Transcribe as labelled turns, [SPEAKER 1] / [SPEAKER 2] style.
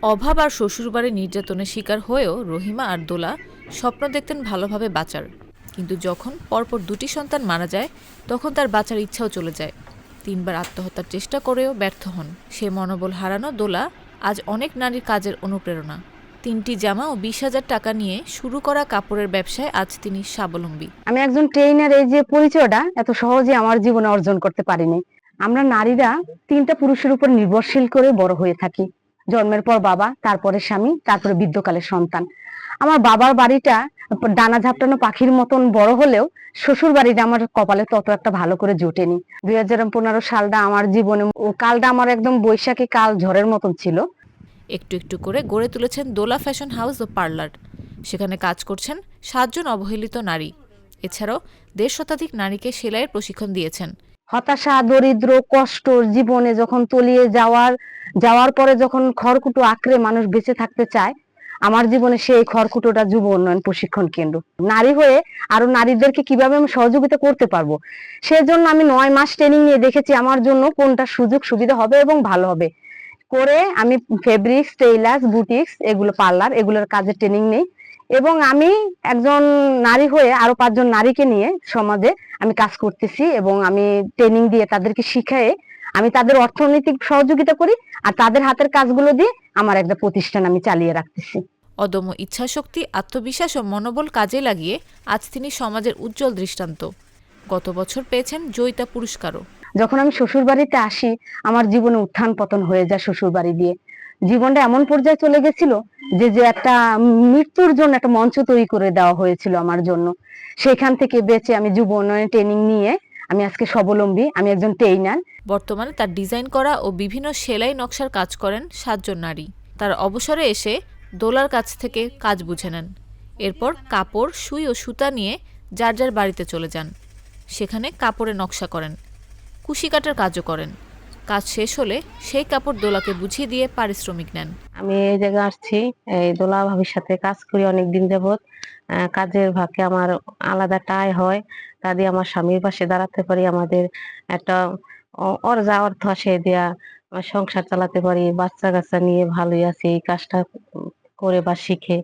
[SPEAKER 1] অভাব আর শ্বশুরবাড়ির নির্যাতনের শিকার হয়েও রহিমা আর দোলা স্বপ্ন দেখতেন ভালোভাবে বাঁচার। কিন্তু যখন পরপর দুটি সন্তান মারা যায়, তখন তার বাঁচার ইচ্ছাও চলে যায়। 3বার আত্মহত্যার চেষ্টা করেও ব্যর্থ হন। সে মনোবল হারানো দোলা আজ অনেক নারীর কাজের অনুপ্রেরণা। 3টি জামা ও 20,000 টাকা নিয়ে শুরু করা কাপড়ের ব্যবসায় আজ তিনি স্বাবলম্বী।
[SPEAKER 2] আমি একজন ট্রেনার, এই যে পরিচয়টা এত সহজে আমার জীবনে অর্জন করতে পারিনি। আমরা নারীরা 3টা পুরুষের উপর নির্ভরশীল করে বড় হয়ে থাকি। জন্মের পর বাবা, তারপরে স্বামী, তারপরে বৃদ্ধকালে সন্তান। আমার বাবার বাড়িটা ডানা ঝাপটানো পাখির মতন বড় হলেও শ্বশুর বাড়িটা আমার কপালে তত একটা ভালো করে জোটেনি। 2015 সালটা আমার জীবনে, ও কালটা আমার একদম বৈশাখী কাল ঝড়ের মতন ছিল।
[SPEAKER 1] একটু একটু করে গড়ে তুলেছেন দোলা ফ্যাশন হাউস ও পার্লার। সেখানে কাজ করছেন 7জন অবহেলিত নারী। এছাড়াও 1.5 শতাধিক নারীকে সেলাইয়ের প্রশিক্ষণ দিয়েছেন।
[SPEAKER 2] হতাশা, দরিদ্র, কষ্ট জীবনে যখন তলিয়ে যাওয়ার পরে যখন খড়কুটো আঁকড়ে মানুষ বেঁচে থাকতে চায়, আমার জীবনে সেই খড়কুটোটা যুব উন্নয়ন প্রশিক্ষণ কেন্দ্র। নারী হয়ে আরো নারীদেরকে কিভাবে আমি সহযোগিতা করতে পারবো, সেজন্য আমি 9 মাস ট্রেনিং নিয়ে দেখেছি আমার জন্য কোনটা সুযোগ সুবিধা হবে এবং ভালো হবে। করে আমি ফেব্রিক্স, টেইলার্স, বুটিক্স, এগুলো পার্লার, এগুলোর কাজের ট্রেনিং নেই। এবং আমি একজন নারী হয়ে আরো 5জন নারীকে নিয়ে সমাজে আমি কাজ করতেছি এবং আমি ট্রেনিং দিয়ে তাদেরকে শিখায়ে আমি তাদের অর্থনৈতিক সহযোগিতা করি, আর তাদের হাতের কাজগুলো দিয়ে আমার একটা প্রতিষ্ঠান আমি চালিয়ে রাখতেছি।
[SPEAKER 1] অদম্য ইচ্ছাশক্তি, আত্মবিশ্বাস ও মনোবল কাজে লাগিয়ে আজ তিনি সমাজের উজ্জ্বল দৃষ্টান্ত। গত বছর পেয়েছেন জয়িতা পুরস্কারও।
[SPEAKER 2] যখন আমি শ্বশুর বাড়িতে আসি, আমার জীবনে উত্থান পতন হয়ে যায় শ্বশুর বাড়ি দিয়ে। জীবনটা এমন পর্যায়ে চলে গেছিল যে যে একটা মৃত্যুর জন্য একটা মঞ্চ তৈরি করে দেওয়া হয়েছিল আমার জন্য। সেখান থেকে বেঁচে আমি যুব উন্নয়ন ট্রেনিং নিয়ে আমি আজকে স্বাবলম্বী। আমি একজন ট্রেইনার।
[SPEAKER 1] বর্তমানে তার ডিজাইন করা ও বিভিন্ন সেলাই নকশার কাজ করেন 7জন নারী। তার অবসরে এসে দোলার কাছ থেকে কাজ বুঝে নেন। এরপর কাপড়, সুই ও সুতা নিয়ে যার যার বাড়িতে চলে যান। সেখানে কাপড়ে নকশা করেন, কুশি কাটার কাজও করেন। কাজ শেষ হলে সেই কাপড় দোলাকে বুঝিয়ে দিয়ে পারিশ্রমিক নেন।
[SPEAKER 3] আমি এই জায়গায় আসছি, এই দোলা ভাবির সাথে কাজ করি অনেকদিন যাবত। কাজের ফাঁকে আমার আলাদা একটা আয় হয়, তা দিয়ে আমার স্বামীর পাশে দাঁড়াতে পারি। আমাদের একটা ওর যা অর্থ আসে দেয়া আমার সংসার চালাতে পারি। বাচ্চা কাচ্চা নিয়ে ভালোই আছি এই কাজটা করে বা শিখে।